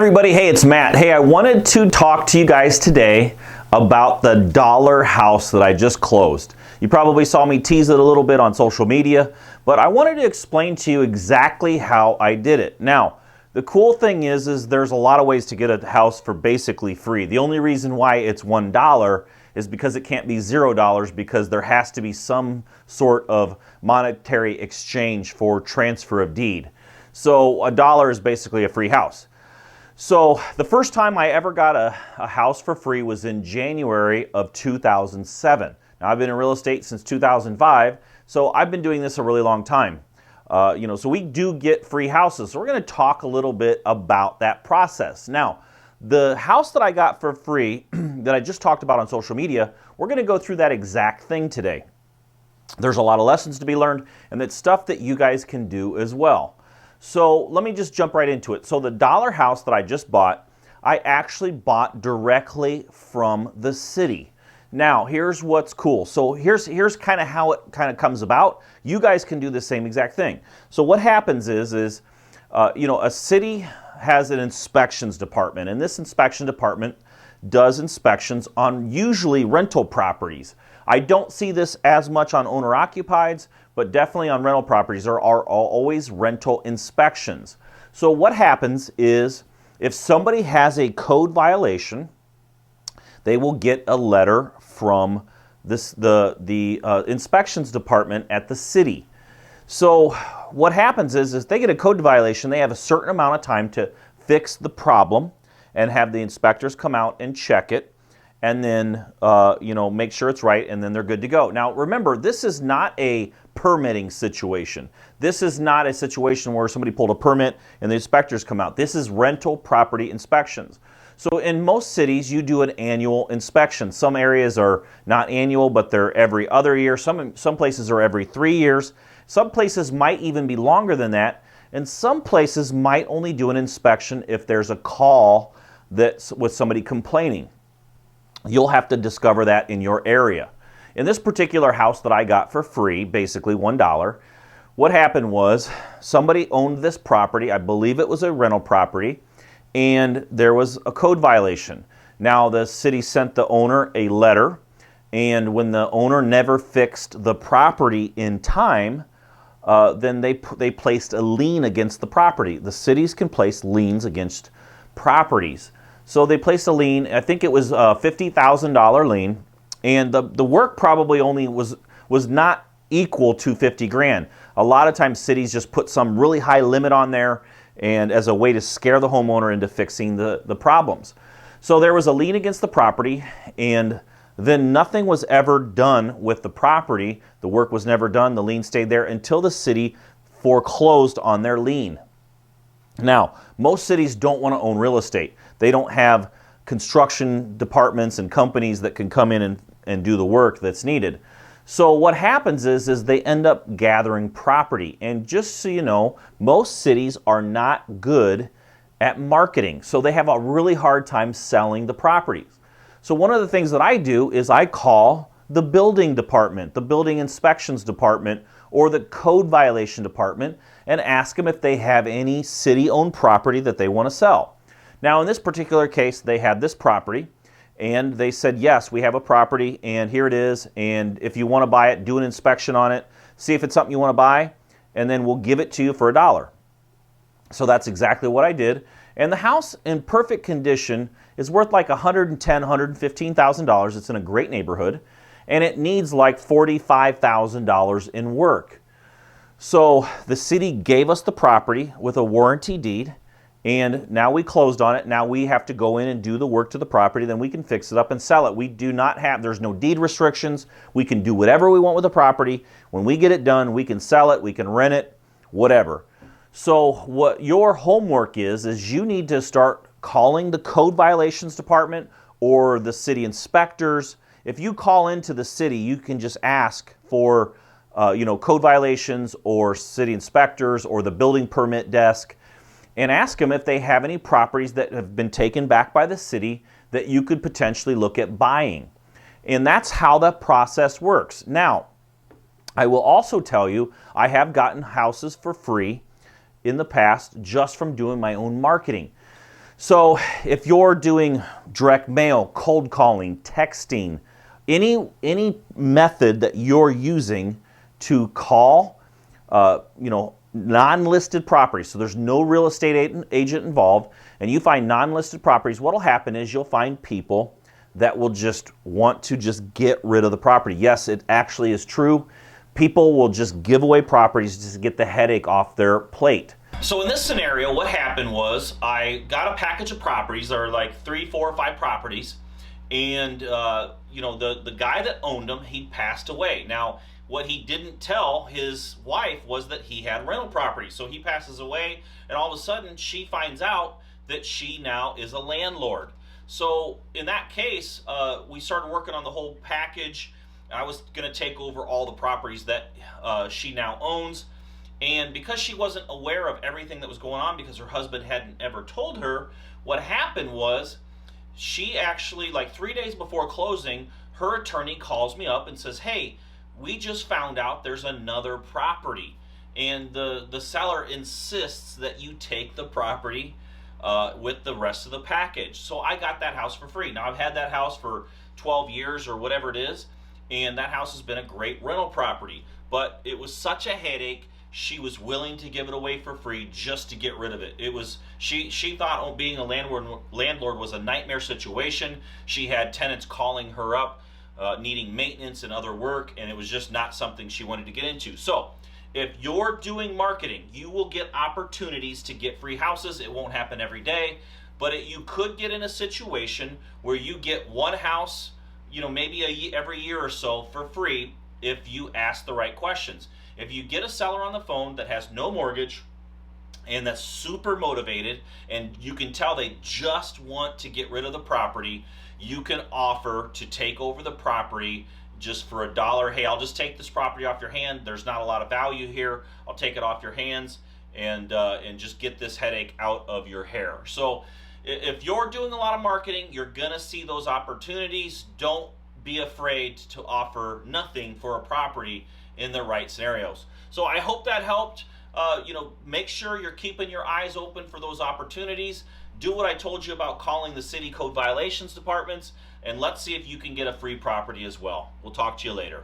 everybody, hey, it's Matt. Hey, I wanted to talk to you guys today about the dollar house that I just closed. You probably saw me tease it a little bit on social media, but I wanted to explain to you exactly how I did it. Now, the cool thing is there's a lot of ways to get a house for basically free. The only reason why it's $1 is because it can't be $0 because there has to be some sort of monetary exchange for transfer of deed. So $1 is basically a free house. So the first time I ever got a house for free was in January of 2007. Now I've been in real estate since 2005, so I've been doing this a really long time. So we do get free houses. So we're going to talk a little bit about that process. Now, the house that I got for free that I just talked about on social media, we're going to go through that exact thing today. There's a lot of lessons to be learned, and it's stuff that you guys can do as well. So let me just jump right into it. So the dollar house that I just bought, I actually bought directly from the city. Now, here's what's cool. So here's kind of how it kind of comes about. You guys can do the same exact thing. So what happens is a city has an inspections department, and this inspection department does inspections on usually rental properties. I don't see this as much on owner-occupieds, but definitely on rental properties. There are always rental inspections. So what happens is if somebody has a code violation, they will get a letter from the inspections department at the city. So what happens is they get a code violation, they have a certain amount of time to fix the problem and have the inspectors come out and check it, and then make sure it's right, and then they're good to go. Now remember, this is not a permitting situation. This is not a situation where somebody pulled a permit and the inspectors come out. This is rental property inspections. So in most cities, you do an annual inspection. Some areas are not annual, but they're every other year. Some places are every 3 years. Some places might even be longer than that. And some places might only do an inspection if there's a call that's with somebody complaining. You'll have to discover that in your area. In this particular house that I got for free, basically $1, what happened was somebody owned this property. I believe it was a rental property, and there was a code violation. Now the city sent the owner a letter, and when the owner never fixed the property in time, then they placed a lien against the property. The cities can place liens against properties. So they placed a lien. I think it was a $50,000 lien, and the work probably only was not equal to 50 grand. A lot of times cities just put some really high limit on there, and as a way to scare the homeowner into fixing the problems. So there was a lien against the property, and then nothing was ever done with the property. The work was never done. The lien stayed there until the city foreclosed on their lien. Now, most cities don't want to own real estate. They don't have construction departments and companies that can come in and do the work that's needed. So what happens is they end up gathering property. And just so you know, most cities are not good at marketing. So they have a really hard time selling the properties. So one of the things that I do is I call the building department, the building inspections department, or the code violation department, and ask them if they have any city-owned property that they want to sell. Now in this particular case, they had this property, and they said, yes, we have a property, and here it is, and if you want to buy it, do an inspection on it, see if it's something you want to buy, and then we'll give it to you for $1. So that's exactly what I did. And the house in perfect condition is worth like $110,000, $115,000. It's in a great neighborhood, and it needs like $45,000 in work. So the city gave us the property with a warranty deed, and now we closed on it. Now we have to go in and do the work to the property, then we can fix it up and sell it. We do not have, there's no deed restrictions. We can do whatever we want with the property. When we get it done, we can sell it, we can rent it, whatever. So what your homework is you need to start calling the code violations department or the city inspectors. If you call into the city, you can just ask for code violations or city inspectors or the building permit desk, and ask them if they have any properties that have been taken back by the city that you could potentially look at buying. And that's how that process works. Now, I will also tell you, I have gotten houses for free in the past just from doing my own marketing. So if you're doing direct mail, cold calling, texting, any method that you're using to call, non-listed properties, so there's no real estate agent involved, and you find non-listed properties, what'll happen is you'll find people that will just want to just get rid of the property. Yes, it actually is true. People will just give away properties just to get the headache off their plate. So in this scenario, what happened was I got a package of properties. There are like 3, 4, or 5 properties. And, the guy that owned them, he'd passed away. Now, what he didn't tell his wife was that he had rental property. So he passes away, and all of a sudden she finds out that she now is a landlord. So in that case, we started working on the whole package. I was going to take over all the properties that she now owns. And because she wasn't aware of everything that was going on because her husband hadn't ever told her, what happened was she actually, like 3 days before closing, her attorney calls me up and says, hey, we just found out there's another property. And the seller insists that you take the property with the rest of the package. So I got that house for free. Now I've had that house for 12 years or whatever it is, and that house has been a great rental property. But it was such a headache. She was willing to give it away for free just to get rid of it. It was she thought being a landlord was a nightmare situation. She had tenants calling her up, needing maintenance and other work, and it was just not something she wanted to get into. So if you're doing marketing, you will get opportunities to get free houses. It won't happen every day, but you could get in a situation where you get one house, maybe every year or so for free if you ask the right questions. If you get a seller on the phone that has no mortgage and that's super motivated and you can tell they just want to get rid of the property, you can offer to take over the property just for $1. Hey, I'll just take this property off your hand. There's not a lot of value here. I'll take it off your hands and just get this headache out of your hair. So if you're doing a lot of marketing, you're gonna see those opportunities. Don't be afraid to offer nothing for a property in the right scenarios. So I hope that helped. Make sure you're keeping your eyes open for those opportunities. Do what I told you about calling the city code violations departments, and let's see if you can get a free property as well. We'll talk to you later.